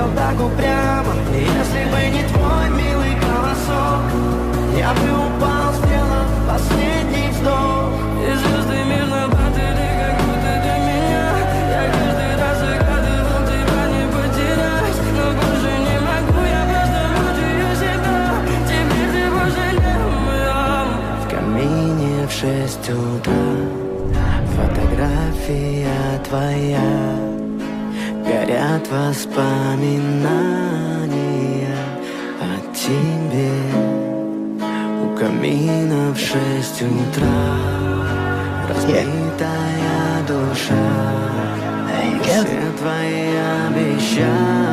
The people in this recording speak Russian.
смотрел так упрямо. И если бы не твой милый голосок, я бы упал, сделав последний вздох. И звезды мирно падали, как будто для меня. Я каждый раз загадывал тебя не потерять, но больше не могу, я просто мучаю себя. Теперь ты пожалел моем. В камине в 6 утра фотография твоя, горят воспоминания о тебе. У камина в 6 утра разбитая душа, все твои обещания